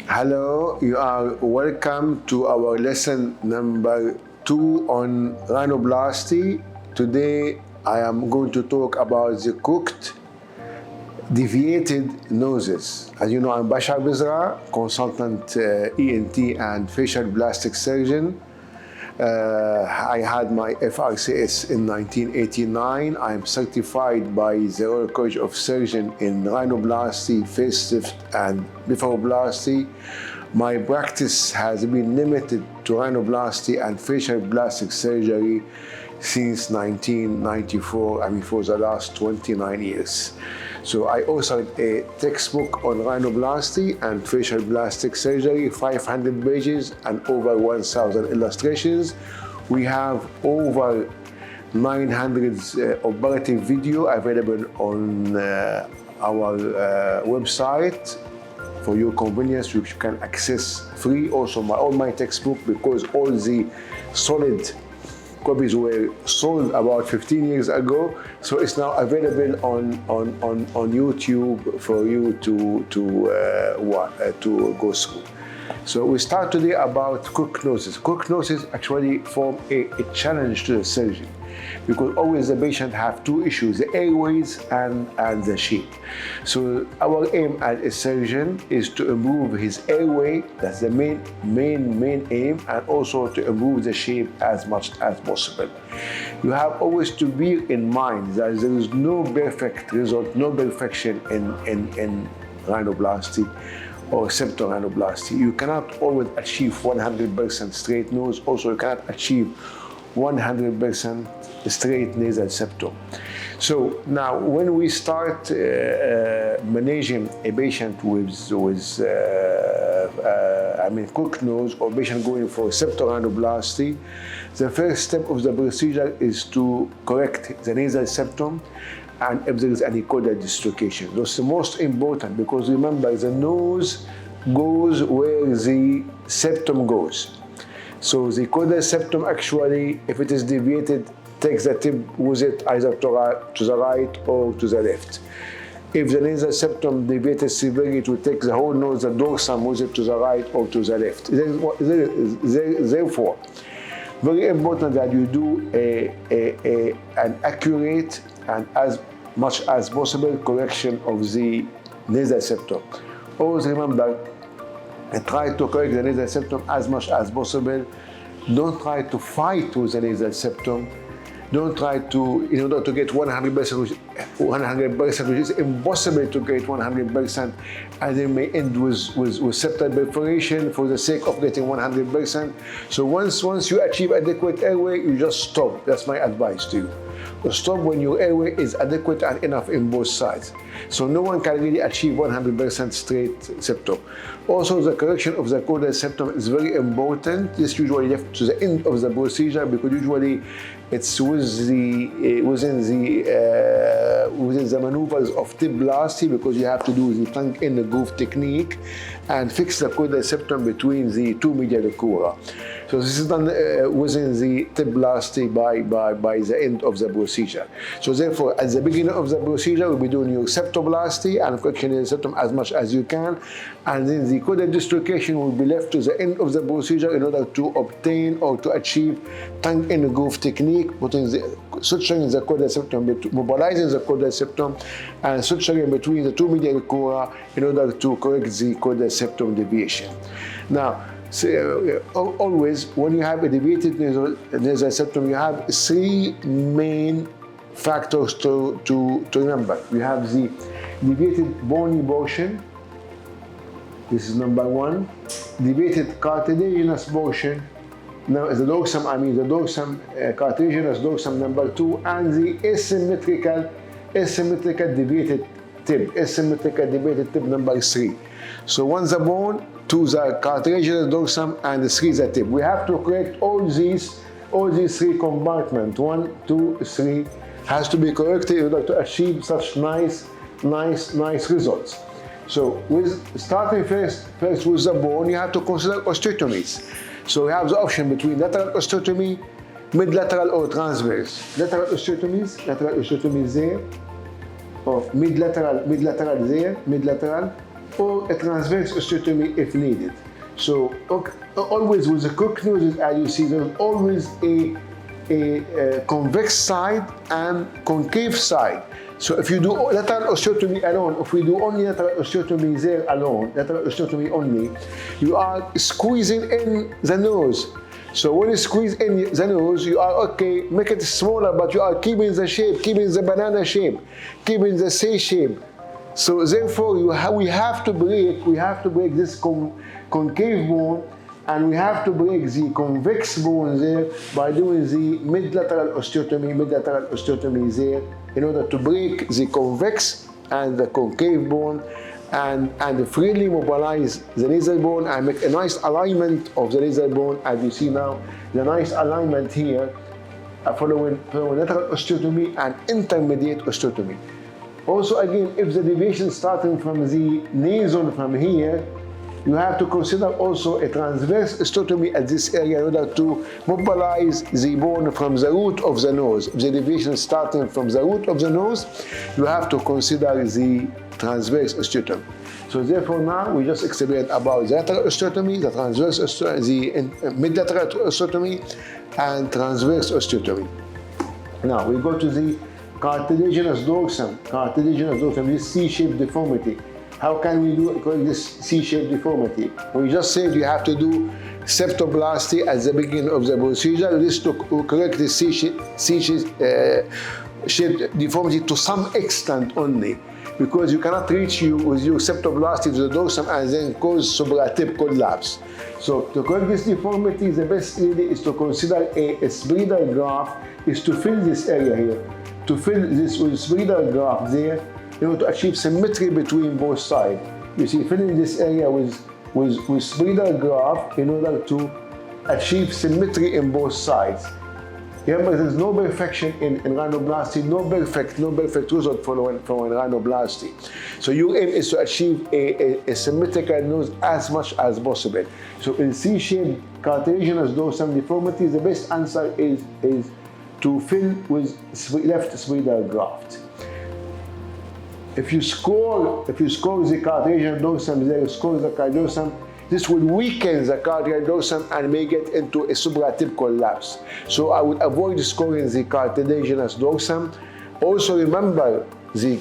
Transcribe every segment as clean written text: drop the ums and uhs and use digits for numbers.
Hello, you are welcome to our lesson number 2 on rhinoplasty. Today I am going to talk about the cooked deviated noses. As you know, I'm Blepharoplasty Bizrah, consultant ENT and facial plastic surgeon. I had my FRCS in 1989. I am certified by the Royal College of Surgeons in rhinoplasty, facelift and blepharoplasty. My practice has been limited to rhinoplasty and facial plastic surgery since 1994, for the last 29 years. So I authored a textbook on rhinoplasty and facial plastic surgery, 500 pages and over 1,000 illustrations. We have over 900 operative video available on our website. For your convenience, you can access free also all my textbook, because all the solid copies were sold about 15 years ago, so it's now available on YouTube for you to go through. So we start today about cooked noses. Cooked noses actually form a challenge to the surgeon, because always the patient have two issues: the airways and the shape. So our aim as a surgeon is to improve his airway. That's the main aim, and also to improve the shape as much as possible. You have always to be in mind that there is no perfect result, no perfection in rhinoplasty or septum rhinoplasty. You cannot always achieve 100% straight nose. Also, you cannot achieve 100% straight nasal septum. So now, when we start managing a patient with cooked nose, or patient going for septum rhinoplasty, the first step of the procedure is to correct the nasal septum, and if there is any caudal dislocation. That's the most important, because remember, the nose goes where the septum goes. So the caudal septum actually, if it is deviated, takes the tip with it either to the right or to the left. If the nasal septum deviated severely, it will take the whole nose, the dorsum, with it to the right or to the left. Therefore, very important that you do an accurate and as much as possible correction of the nasal septum. Always remember, try to correct the nasal septum as much as possible. Don't try to fight with the nasal septum. Don't try to, in order to get 100%, which is impossible to get 100%, and they may end with septal perforation for the sake of getting 100%. So once you achieve adequate airway, you just stop. That's my advice to you. Stop when your airway is adequate and enough in both sides. So no one can really achieve 100% straight septum. Also, the correction of the caudal septum is very important. This usually left to the end of the procedure, because usually it's within the maneuvers of tibplasty, because you have to do the tongue in the groove technique and fix the caudal septum between the two medial crura. So this is done within the tibplasty by the end of the procedure. So therefore, at the beginning of the procedure, we'll be doing your septoplasty and correction the septum as much as you can, and then the caudal dislocation will be left to the end of the procedure in order to obtain or to achieve tongue in the groove technique, suturing the caudal septum, mobilizing the caudal septum, and suturing between the two medial crura in order to correct the caudal septum deviation. Now, always when you have a deviated nasal septum, you have three main factors to remember. You have the deviated bony portion. This is number one. Deviated cartilaginous portion. Now the dorsum, cartilaginous dorsum, number two, and the asymmetrical deviated tip, number three. So one's the bone, two the cartilaginous dorsum, and three the tip. We have to correct all these three compartments. 1, 2, 3 has to be corrected in order to achieve such nice results. So starting first with the bone, you have to consider osteotomies. So we have the option between lateral osteotomy, mid-lateral or transverse. Lateral osteotomies there, or mid-lateral there, mid-lateral, or a transverse osteotomy if needed. So always with the crooked noses, as you see, there's always a convex side and concave side. So if you do lateral osteotomy alone, if we do only lateral osteotomy there alone, lateral osteotomy only, you are squeezing in the nose. So when you squeeze in the nose, you are okay, make it smaller, but you are keeping the shape, keeping the banana shape, keeping the C shape. So therefore, we have to break this concave bone, and we have to break the convex bone there by doing the mid-lateral osteotomy there, in order to break the convex and the concave bone, and freely mobilize the nasal bone and make a nice alignment of the nasal bone, as you see now, the nice alignment here, following lateral osteotomy and intermediate osteotomy. Also, again, if the deviation starting from the nasal from here, you have to consider also a transverse osteotomy at this area in order to mobilize the bone from the root of the nose. If the deviation starting from the root of the nose, you have to consider the transverse osteotomy. So therefore now we just explained about the lateral osteotomy, the transverse osteotomy, the mid-lateral osteotomy, and transverse osteotomy. Now we go to the cartilaginous dorsum, this C-shaped deformity. How can we do this C-shaped deformity? We just said you have to do septoplasty at the beginning of the procedure. This to correct the C-shaped deformity to some extent only, because you cannot reach with your septoplasty to the dorsum and then cause supratip collapse. So to correct this deformity, the best really is to consider a spreadal graft, is to fill this area here, to fill this with spreadal graft there, in order to achieve symmetry between both sides. You see, filling this area with spreadal graft in order to achieve symmetry in both sides. Remember, there's no perfection in rhinoplasty, no perfect result from rhinoplasty. So your aim is to achieve a symmetrical nose as much as possible. So in C-shaped cartilaginous dorsum deformity, the best answer is to fill with left spreadal graft. If you score the cartilaginous dorsum there, score the cartilaginous dorsum, this will weaken the cartilaginous dorsum and may get into a supratip collapse. So I would avoid scoring the cartilaginous dorsum. Also remember, the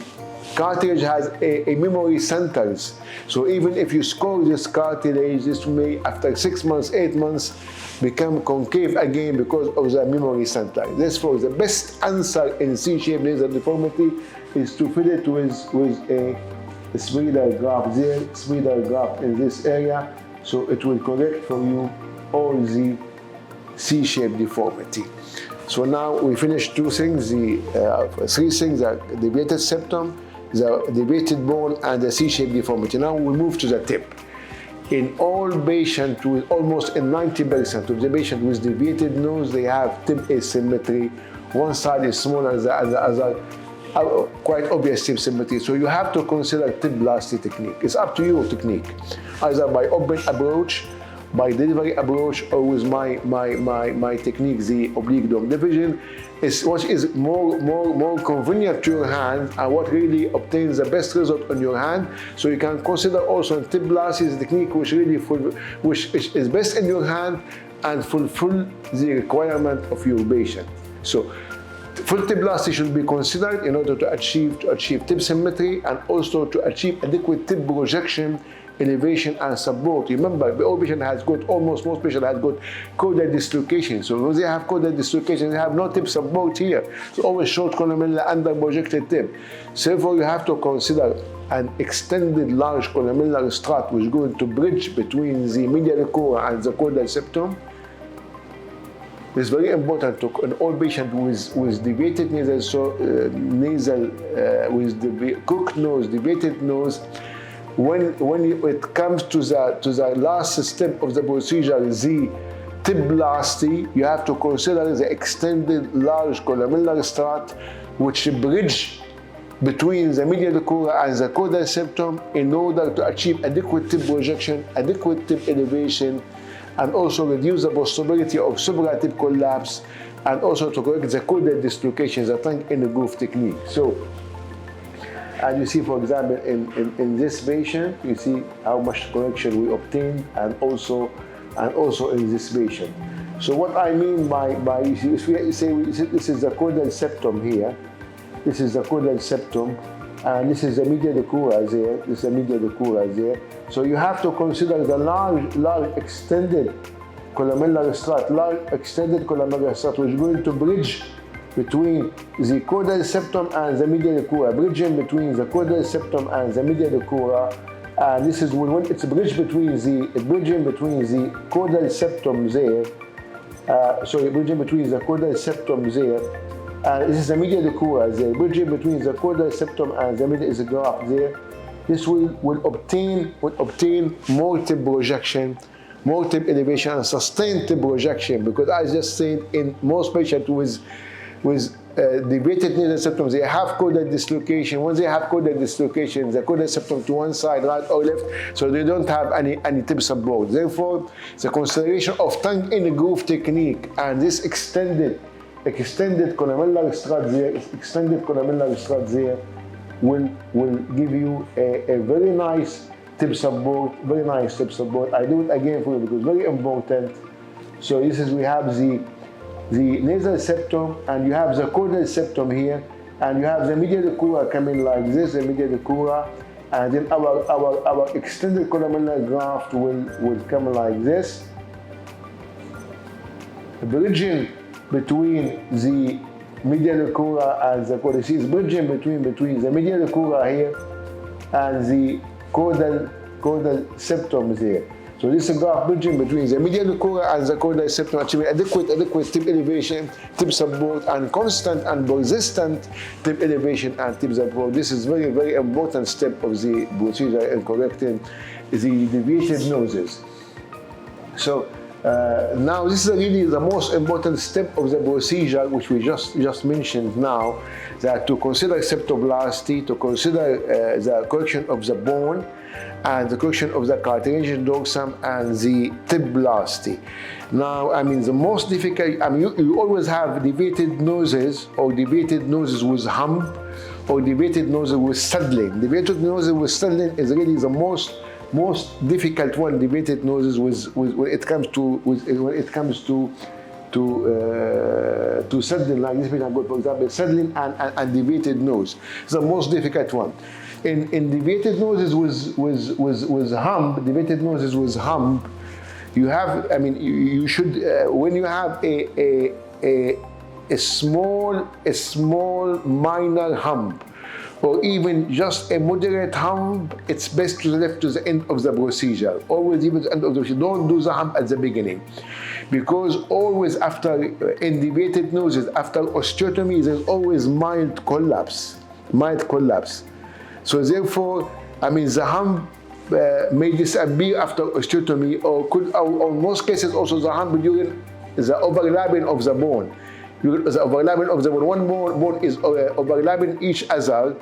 cartilage has a memory centers. So even if you score this cartilage, this may, after 6 months, 8 months, become concave again because of the memory center. Therefore, the best answer in C-shaped nasal deformity is to fill it with a spreadal graft there, spreadal graft in this area, so it will correct for you all the C-shaped deformity. So now we finished two things, three things: the deviated septum, the deviated bone, and the C-shaped deformity. Now we move to the tip. In all patients, with almost in 90% of the patients with deviated nose, they have tip asymmetry. One side is smaller than the other. Quite obvious tip symmetry. So you have to consider tip-blasty technique. It's up to your technique, either by open approach, by delivery approach, or with my technique, the oblique dome division. What is more convenient to your hand, and what really obtains the best result on your hand. So you can consider also tip-blasty is a technique which is best in your hand and fulfill the requirement of your patient. So full tip-blasty should be considered in order to achieve tip symmetry and also to achieve adequate tip projection, elevation, and support. Remember, all patient has got, almost most patients has got caudal dislocation. So when they have caudal dislocation, they have no tip support here. So always short columellar under projected tip. So therefore, you have to consider an extended large columellar strut which is going to bridge between the medial cora and the caudal septum. It's very important to in all patients with deviated nasal, with the crooked nose, deviated nose. When it comes to the last step of the procedure, the tip-blasty, you have to consider the extended large columellar strut which bridge between the medial cora and the caudal septum in order to achieve adequate tip projection, adequate tip elevation, and also reduce the possibility of supratip collapse, and also to correct the caudal dislocation, the tongue in the groove technique. So And you see, for example, in this patient, you see how much correction we obtained, and also in this patient. So what I mean by you see, this is the caudal septum here. This is the caudal septum, and this is the medial cura there. This is the medial cura there. So you have to consider the large extended columellar strut, which is going to bridge between the caudal septum and the medial cura, bridging between the caudal septum and the medial cura. And this is when it's bridging between the caudal septum there. Bridging between the caudal septum there. This is the medial cura there, bridging between the caudal septum and the medial is a graft there. This will obtain more tip projection, more tip elevation, and sustained tip projection, because I just said in most patients with deviated nasal septum, they have caudal dislocation. Once they have caudal dislocation, the caudal septum to one side, right or left, so they don't have any tip support. Therefore, the consideration of tongue in groove technique and this extended columellar strut there, will give you a very nice tip support, I do it again for you because very important. So this is, we have the nasal septum, and you have the caudal septum here, and you have the medial cura coming like this, the medial cura, and then our extended columellar graft will come like this, bridging between the medial cura and the caudal. See, it's bridging between the medial cura here and the caudal septum there. So this is a graft bridging between the medial cura and the caudal septum, achieving adequate tip elevation, tip support, and constant and persistent tip elevation and tip support. This is very, very important step of the procedure in correcting the deviated noses. So now this is really the most important step of the procedure, which we just mentioned now, that to consider septoplasty, to consider the correction of the bone, and the correction of the cartilaginous dorsum, and the tiplasty. Now, I mean, the most difficult, I mean, you always have deviated noses, or deviated noses with hump, or deviated noses with saddling. Deviated noses with saddling is really the most difficult one. Deviated noses when it comes to saddling, like this, for example, saddling and deviated nose. It's the most difficult one. In deviated noses with hump, you have, I mean, you should, when you have a small minor hump, or even just a moderate hump, it's best to left to the end of the procedure. Always even the end of the procedure. Don't do the hump at the beginning, because always in deviated noses, after osteotomy, there's always mild collapse. So therefore, I mean, the hump may disappear after osteotomy, or in most cases also the hump during the overlapping of the bone. The overlapping of the bone, one bone is overlapping each other,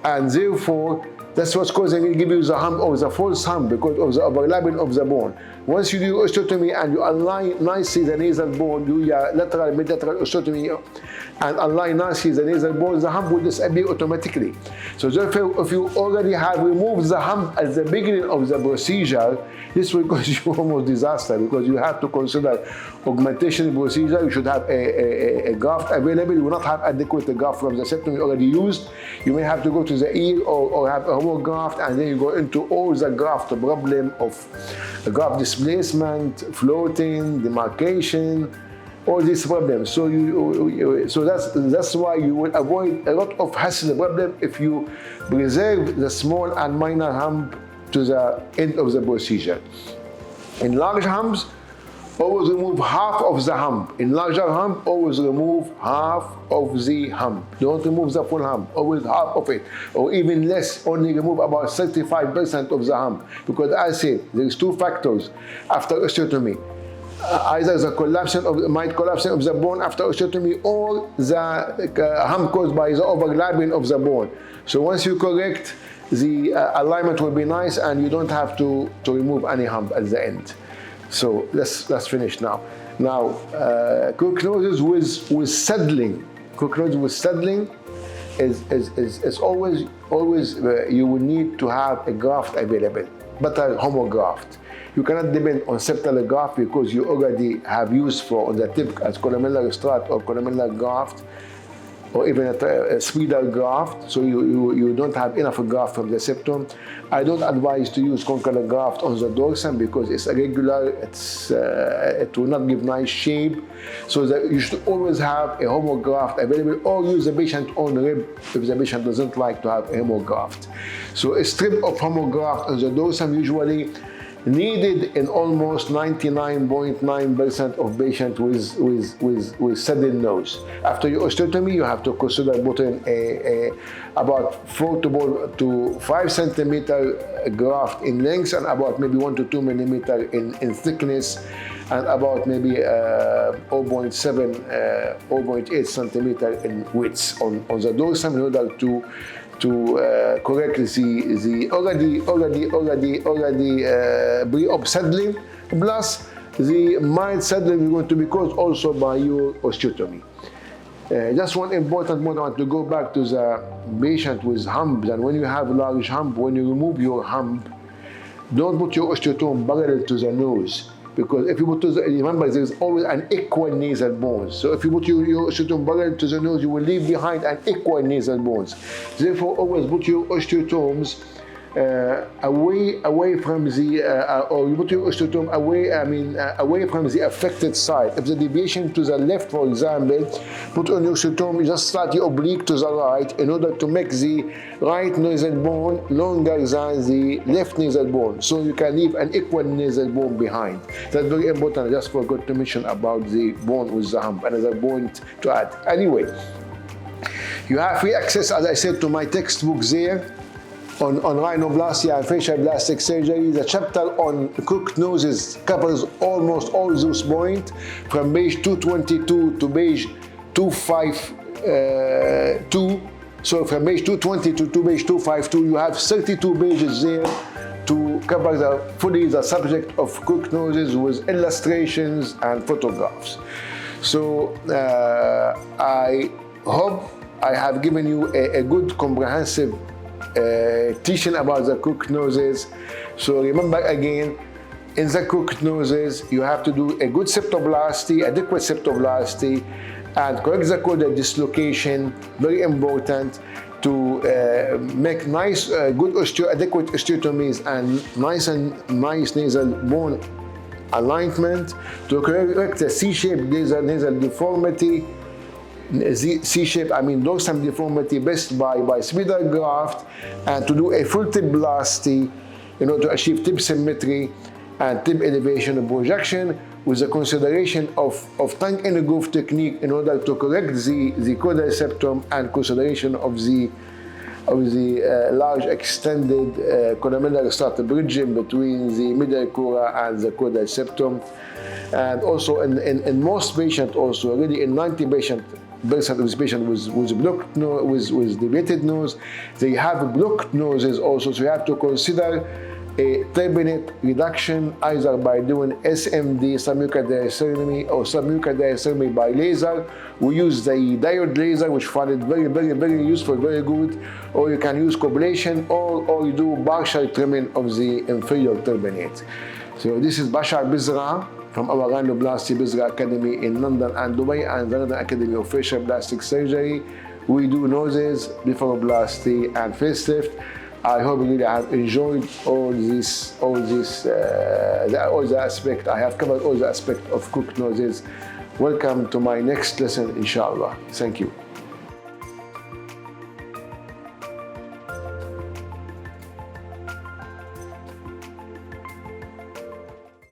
and therefore that's what's causing it, give you the hump or the false hump, because of the overlapping of the bone. Once you do osteotomy and you align nicely the nasal bone, do your lateral, mid-lateral osteotomy, and align nicely the nasal bone, the hump will disappear automatically. So therefore, if you already have removed the hump at the beginning of the procedure, this will cause you almost disaster, because you have to consider augmentation procedure. You should have a graft available. You will not have adequate graft from the septum you already used. You may have to go to the ear or have a more graft, and then you go into all the graft problem of graft displacement, floating, demarcation, all these problems. So that's why you will avoid a lot of hassle problem if you preserve the small and minor hump to the end of the procedure. In large humps, always remove half of the hump. In larger hump, always remove half of the hump. Don't remove the full hump, always half of it, or even less, only remove about 35% of the hump. Because as I said, there's two factors after osteotomy. Either the mild collapsing of the bone after osteotomy, or the hump caused by the overlapping of the bone. So once you correct, the alignment will be nice, and you don't have to remove any hump at the end. So let's finish now. Now, crooked noses with saddling. Crooked noses with saddling. is always you will need to have a graft available, but a homograft. You cannot depend on septal graft because you already have used for on the tip as columellar strut or columellar graft, or even a spider graft, so you don't have enough graft from the septum. I don't advise to use condylar graft on the dorsum because it's irregular, it will not give nice shape. So that you should always have a homograft available, or use the patient's own rib if the patient doesn't like to have a homograft. So a strip of homograft on the dorsum usually needed in almost 99.9% of patients with sudden nose. After your osteotomy, you have to consider putting about 4 to 5 centimeter graft in length and about maybe 1 to 2 millimeter in thickness, and about maybe 0.8 centimeter in width on the dorsum in order to correct the already pre-op saddling, plus the mild saddling is going to be caused also by your osteotomy. Just one important point, I want to go back to the patient with humps. And when you have a large hump, when you remove your hump, don't put your osteotome parallel to the nose. Because if you put remember, there's always an equal nasal bone. So if you put your osteotome parallel to the nose, you will leave behind an equal nasal bones. Therefore, always put your osteotomes away from the or you put your osteotome away from the affected side. If the deviation to the left, for example, put on your osteotome just slightly oblique to the right in order to make the right nasal bone longer than the left nasal bone, so you can leave an equal nasal bone behind. That's very important. I just forgot to mention about the bone with the hump. Another point to add. Anyway, you have free access, as I said, to my textbook there on rhinoplasty and facial plastic surgery. The chapter on crooked noses covers almost all those points, from page 222 to page 252. So from page 222 to page 252, you have 32 pages there to cover fully the subject of crooked noses with illustrations and photographs. So I hope I have given you a good comprehensive teaching about the crooked noses. So remember again, in the crooked noses, you have to do a good septoplasty, adequate septoplasty, and correct the caudal dislocation, very important, to make nice, good adequate osteotomies and nice nasal bone alignment, to correct the C-shaped nasal deformity, C-shape, dorsum deformity best by spider graft, and to do a full tip plasty in order to achieve tip symmetry and tip elevation and projection, with the consideration of tongue in groove technique in order to correct the caudal septum, and consideration of the large extended columellar strut bridging between the middle crura and the caudal septum. And also in most patients, also really in 90% of this patient with blocked nose, with deviated nose, they have blocked noses also. So you have to consider a turbinate reduction, either by doing SMD, submucodiacermy, or submucodiacermy by laser. We use the diode laser, which found it very useful, very good. Or you can use coblation, or you do partial trimming of the inferior turbinate. So this is Bashar Bizrah from our Rhinoplasty Bizrah Academy in London and Dubai, and the London Academy of Facial Plastic Surgery. We do noses, blepharoplasty, and facelift. I hope you have enjoyed all the aspect. I have covered all the aspects of crooked noses. Welcome to my next lesson, inshallah. Thank you.